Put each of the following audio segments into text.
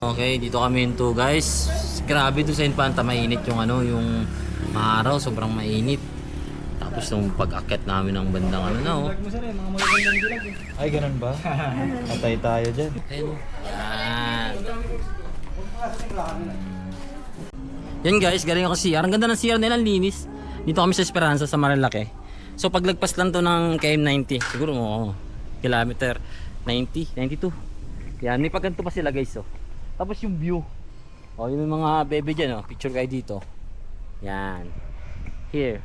Okay, dito kami into guys. Grabe to sa Infanta, mainit yung yung araw, sobrang mainit. Tapos nung pag-akyat namin ng bandang Vlog mo sir, mga magagandang dilag eh. Ay, ganun ba? Patay tayo dyan. Ayun. Yan. Yan guys, galing ako CR. Ang ganda ng CR nila, ang linis. Dito kami sa Esperanza sa Marilake. So paglagpas lang to ng KM90, siguro kilometer 90, 92. Yan, may pagganto pa sila guys Tapos yung view. Yung mga bebe dyan picture kayo dito. Yan. Here.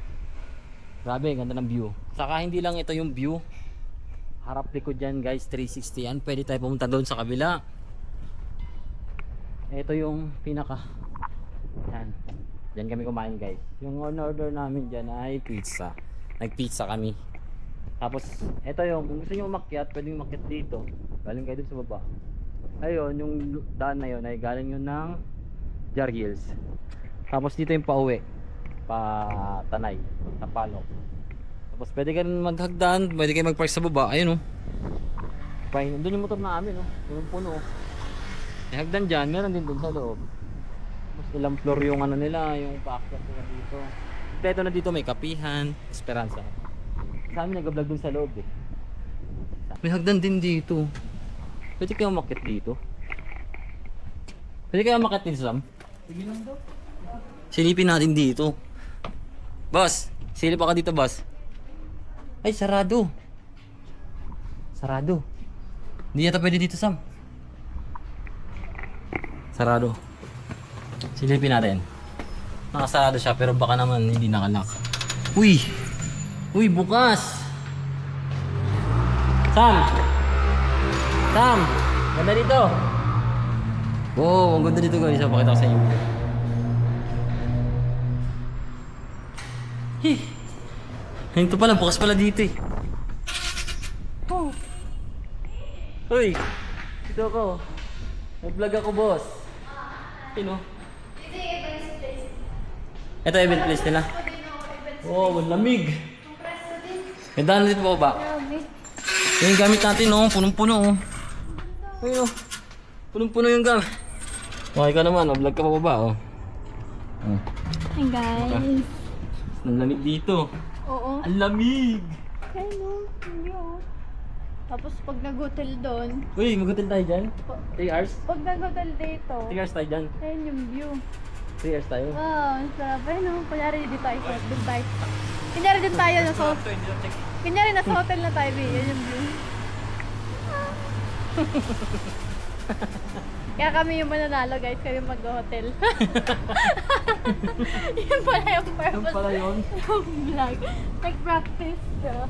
Grabe, ganda ng view. Saka hindi lang ito yung view. Harap likod dyan guys, 360 yan. Pwede tayo pumunta doon sa kabila. Ito yung pinaka. Yan. Diyan kami kumain guys. Yung order namin dyan ay pizza. Nag-pizza kami. Tapos, ito yung, kung gusto nyo umakyat, pwedeng umakyat dito. Galing kayo dun sa baba. Ayun, yung daan na yun ay galing yun ng Jar Hills. Tapos dito yung pauwi. Pa Tanay, sa Palok. Tapos pwede ka rin maghagdan, pwede kayo magpark sa baba. Ayun Fine, doon yung motor namin yung puno May hagdan dyan, meron din doon sa loob. Tapos ilang floor yung nila, yung paakyat nila dito. Ito na dito may kapihan, Esperanza. Sa amin nag-vlog doon sa loob May hagdan din dito. Pwede kayo umakyat dito. Pwede kayo umakyat dito, Sam? Sige lang daw. Silipin natin dito. Boss, silip ako dito, boss. Ay, sarado. Sarado. Hindi yata pwede dito, Sam. Sarado. Silipin natin. Nakasarado siya, pero baka naman hindi nakalock. Uy! Uy, bukas! Sam! Sam! Ganda dito! Wow, ang ganda dito guys. Pakita ko sa inyo. Ito pala, bukas pala dito Oh. Uy! Dito ako. Nag-vlog ako, boss. Ito event place nila. Wow, ang lamig. May daan dito po ba? Yung gamit natin punong-puno Ayun punong-puno yung gamit. Okay ka naman, vlog ka pa ba Hi guys. Ang lamig dito. Oo. Ang lamig! Hindi Tapos pag nag-hotel doon, Uy, mag-hotel tayo dyan? 3 hours? pag nag-hotel dito, 3 hours tayo dyan? ayun yung view. 3 hours tayo? Wow, ang sarap. Kunyari dito tayo. Doon tayo. Kunyari din tayo nasa hotel. Kunyari nasa hotel na tayo. Yan yung view. Kaya kami yung mananalo guys. Kami mag-hotel. Yun pala yung purpose. Yung pala yun? Yung vlog. Nag-practice ka.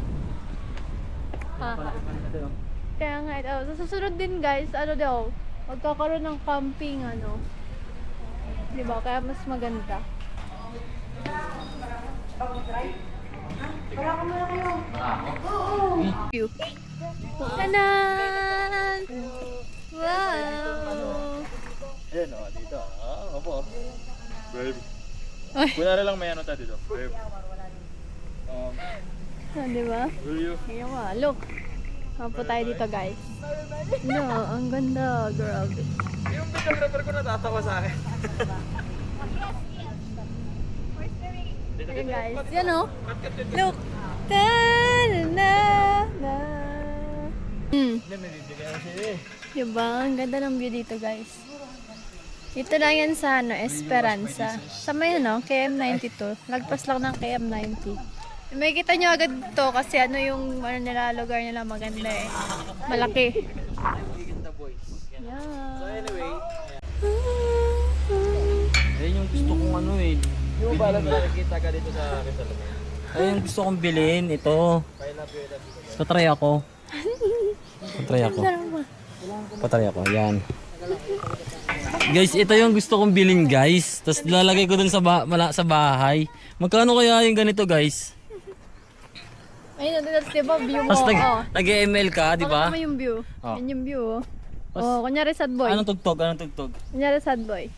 Kaya nga, sa susunod din guys, magkakaroon ng camping, diba? Kaya mas maganda. Wala ka muna kayo. Oo. View. Tanan! Wow! Ayan dito. Opo. Babe. Ay. Kunwari lang may tayo dito. Babe. Diba? Will you? Ngayon look. Kampo tayo dito guys. No, ang ganda. Grabe. Yung videographer ko natatawa sa akin. Ayan guys. Yan Look. Ta-na-na-na. Hindi, may bibigyan na siya Diba? Ang ganda ng view dito guys. Dito lang yan sa Esperanza. Sa may KM92. Lagpas lang ng KM90. May kita nyo agad to kasi yung lugar nila maganda Malaki. Yeah. So anyway, Ayun yung gusto kong yung ba alam na nakikita ka dito sa Rizal? Ayun yung gusto kong bilhin. Ito. Patry ako. Patry ako. Yan. Guys, ito yung gusto kong bilhin guys. Tapos lalagay ko dun sa bahay. Magkano kaya yung ganito guys? Ayun, diba view mo? Tapos nag-ML ka, di ba? Pakita mo yung view. Oh. Yan yung view. Kunyari sad boy. Anong tugtog? Kunyari sad boy.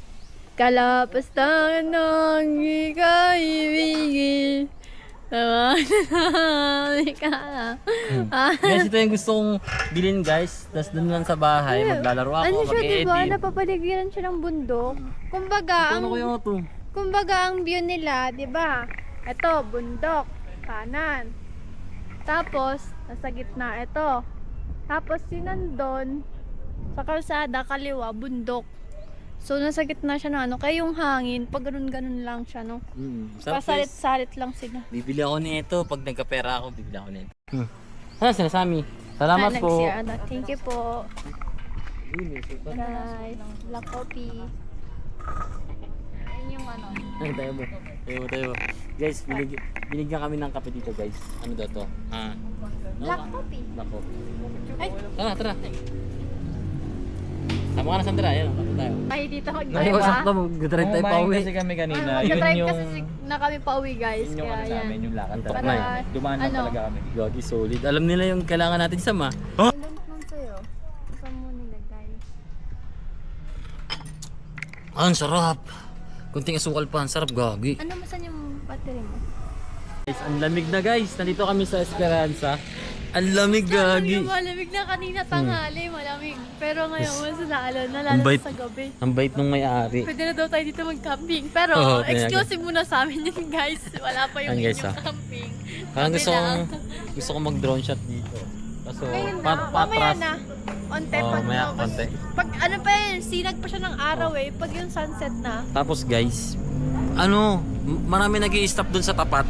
Kalapas ng ika'y ibigin. Diba? Ika na. Guys, ito yung gusto kong bilhin guys. Tapos dun lang sa bahay, maglalaro ako, Ano siya, diba? mag-edit. Napapaligiran siya ng bundok. Kumbaga, Ano ko yung ito? ang view nila, diba? Ito, bundok. Kanan. Tapos, nasa gitna ito. Tapos, yun nandun, sa kalsada, kaliwa, bundok. So, nasa gitna siya na ano. Kaya yung hangin, pag ganun-ganun lang siya, no? Sarap guys. Pasalit-salit lang sila. Bibili ako nito. Pag nagkapera ako, bibili ako nito. Ano sila Sammy? Salamat po. nag-CR na. Thank you po. Guys, black coffee. Ayun yung ano. Ay, tayo. Guys, binigyan kami ng kape dito guys. Ano daw to? Black coffee. Black coffee. Ay, Tara. Tama ka na Sandra, ayun. Kape tayo. ay dito Ay, mag-drive wasak ah. na. Mag-drive tayo pa Kumain uwi. kasi kami kanina. Ano, Yun mag-drive yung... kasi na kami pa uwi guys. Yun yung Kaya ano yan. namin, yung lakad Para- talaga. Dumaan lang ano? talaga kami. Gagi, solid. Alam nila yung kailangan natin sa ma. Huh? Ang lang sa'yo. Saan mo nilagay? Ang sarap. Kunting asukal pa, ang sarap gagi. Ano masan yung battery mo? Guys, ang lamig na guys. Nandito kami sa Esperanza. Ang lamig gagi. Malamig na kanina tanghali, malamig. Pero ngayon, mas lalo, Ang nalala bait. sa gabi. Ang bait nung may-ari. Pwede na daw tayo dito mag-camping. Pero Oo, exclusive muna sa amin yun guys. Wala pa yung Ayan, guys, inyong camping. Parang Kami gusto kong mag-drone shot dito. Kaso, Ngayon na, mamaya patras. na. Onte, Oo, pag mamaya, lumabas. konti. Pag ano pa yun, sinag pa siya ng araw eh. Pag yung sunset na. Tapos guys, marami nag-i-stop dun sa tapat.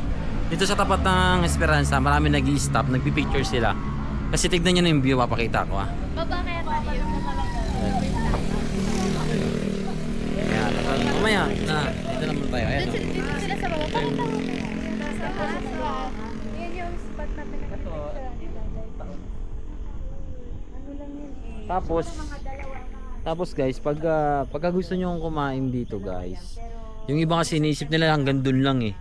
Dito sa tapat ng Esperanza, marami nag-i-stop, nagpi-picture sila. Kasi tignan nyo na yung view, papakita ko ah. Baba kaya tayo. Ayan, mamaya, dito na muna tayo. Ayan, oh. Dito sila sa baba. Pakita mo. Sa taas. Yan yung spot natin na ano lang yun eh. Tapos guys, pagka gusto nyo kumain dito guys, yung iba kasi iniisip nila hanggang dun lang eh.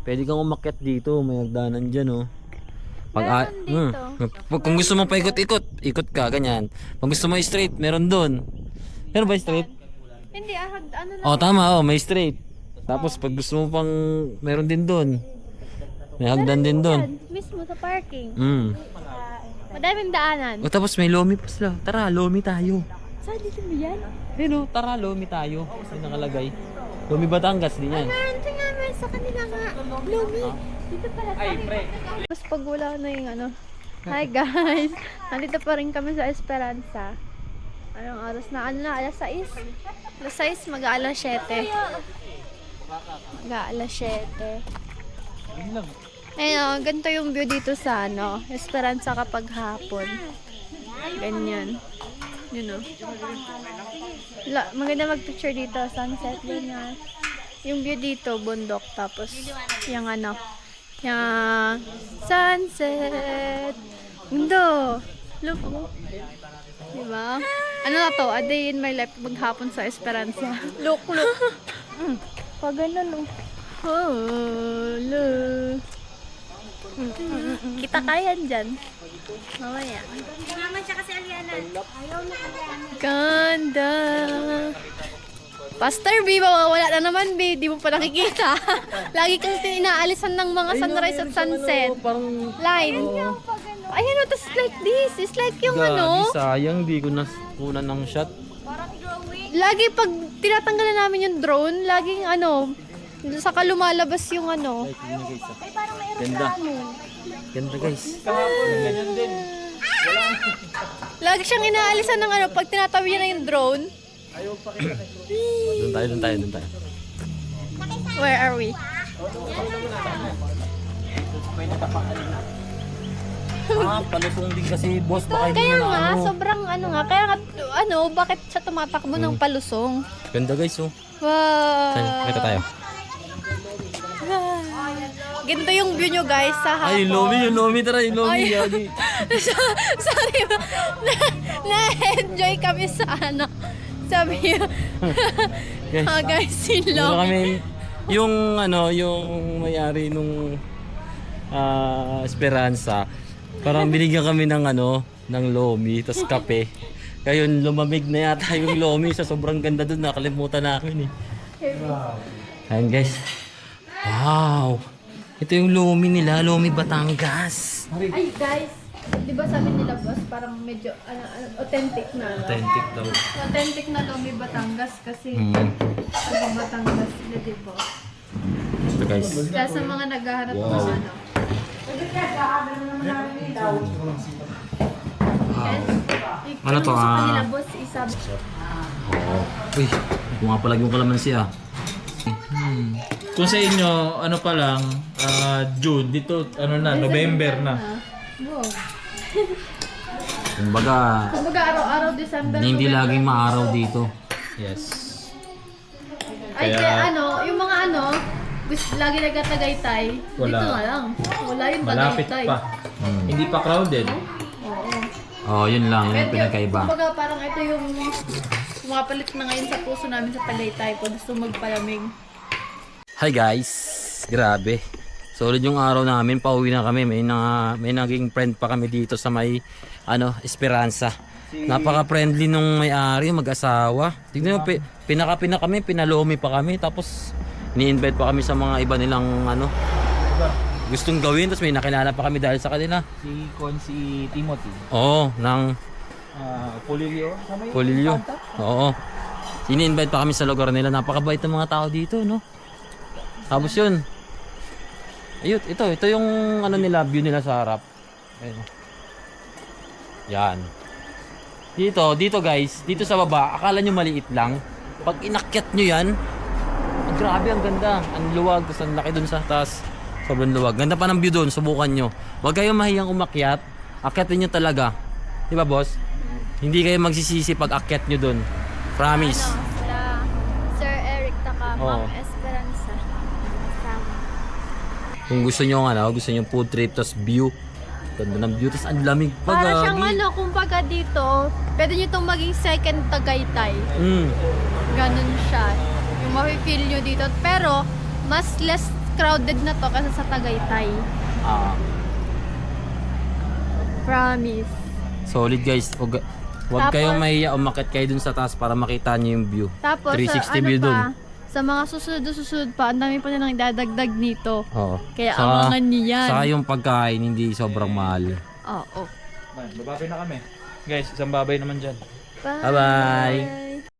Pwede kang umakyat dito, may hagdanan dyan oh. Meron Kung gusto mo paikot-ikot, ikot ka, ganyan. Kung gusto mo straight, meron dun. Meron ba straight? Hindi, ano lang. Oh, tama, may straight. Tapos pag gusto mo pang, meron din dun. May hagdan din dun. Yan, mismo sa parking. Madaming daanan. O tapos may lomi pa sila. Tara, lomi tayo. Saan dito mo yan? Pero tara, lomi tayo. Kasi nakalagay. Lomi Batangas din yan. Meron nga meron sa kanila nga. Lumi. Dito pala sa akin. Tapos pag wala na yung ano. Hi guys. Nandito pa rin kami sa Esperanza. Anong oras na? Ano na? Alas 6? Alas 6, mag-aalas 7. Mag-aalas 7. Ayun, ganito yung view dito sa ano, Esperanza kapag hapon. Ganyan. Yun o. Maganda mag-picture dito, sunset, ganyan. Yung view dito, bundok, tapos yung ano, yung sunset. Mundo. Look, oh. Diba? Ano na to? A day in my life maghapon sa Esperanza. Look. Pag ganun, oh, look. Kita kaya dyan. Mamaya. Mama siya kasi Aliana. Ayaw na Aliana. Ganda. Pastor B, mawawala na naman B. Di mo pa nakikita. Lagi kang inaalisan ng mga sunrise at sunset. Parang Line. Ayan o, it's like this. It's like yung ano. sayang, di ko nakunan ng shot. Lagi pag tinatanggalan namin yung drone, laging ano, saka lumalabas yung ano. Ganda. Ganda guys. Lagi siyang inaalisan ng ano, pag tinatawi na yung drone. Doon tayo. Where are we? Palusong din kasi boss, baka hindi Kaya mo na nga, ano. sobrang ano nga. Kaya nga, ano, bakit siya tumatakbo ng palusong? Ganda guys oh. Wow. Ito tayo. Ganito yung view nyo guys sa hapon. Yung lomi tara, yung lomi. Ay. Yagi. Sorry, na-enjoy kami sa ano. Sabi yun. Guys, Guys, Meron silong. kami yung may-ari nung Esperanza. Parang binigyan kami ng ng lomi, tas kape. Kaya yun, lumamig na yata yung lomi sa sobrang ganda doon. Nakalimutan namin eh. Ayan guys. Wow! Ito yung Lomi nila, Lomi Batangas. Ay guys, di ba sabi nila boss, parang medyo authentic na. Authentic daw. Authentic na Lomi Batangas kasi Batangas sila, di ba? Ito guys. Kaya sa mga naghahanap ng ano. Ano to, Sa kanila boss, isa. Uy, pumapalag yung kalamansi ah. Kung sa inyo, ano pa lang, June, dito, ano na, November na. Wow. Kumbaga, Kumbaga araw-araw December. hindi November. laging maaraw dito. Yes. Ay, kaya ano, yung mga ano, gusto lagi nagtatagaytay. Wala. Dito nga lang. Wala yung Malapit tagaytay. pa. Hindi pa crowded. Oo. Oh, yun lang, yun Pero yung pinagkaiba. kumbaga parang ito yung pumapalit na ngayon sa puso namin sa Tagaytay kung gusto magpalamig. Hi guys, grabe. Solid yung araw namin, pauwi na kami. May naging friend pa kami dito sa may Esperanza. Napaka-friendly nung may-ari, mag-asawa. Tignan mo, pinakapina kami, pinalomi pa kami. Tapos ni-invite pa kami sa mga iba nilang gustong gawin. Tapos may nakilala pa kami dahil sa kanila. Si Timothy. Oo, ng Polilio. Polilio. Oo. Ini-invite pa kami sa lugar nila. Napakabait ng mga tao dito, no? Tapos yun. Ayun, ito yung nila, view nila sa harap. Ayun. Yan. Dito guys, dito sa baba, akala nyo maliit lang. Pag inakyat nyo yan, grabe ang ganda. Ang luwag, tapos ang laki dun sa taas. Sobrang luwag. Ganda pa ng view dun, subukan nyo. Huwag kayong mahiyang umakyat. Akyatin nyo talaga. Di ba boss? Hindi kayo magsisisi pag akyat nyo dun. Promise. Ano, sila Sir Eric Taka, Oo. Ma'am Esperanza. Kasama. Kung gusto nyo gusto nyo food trip, tapos view. Ganda ng view, tapos ang lamig pa. Para siyang gagi. kumbaga dito, pwede nyo itong maging second Tagaytay. Mm. Ganun siya. Yung ma-feel nyo dito. Pero, mas less crowded na to kasi sa Tagaytay. Ah, Promise. solid guys. Huwag Tapos- kayong mahiya, umakit kayo dun sa taas para makita nyo yung view. Tapos, 360 ano view dun. pa, sa mga susunod pa, ang dami pa nilang idadagdag nito. Oo. Kaya abangan niyan. Saka yung pagkain, hindi sobrang mahal. Oo. Bababay na kami. Guys, isang babay naman dyan. Bye-bye.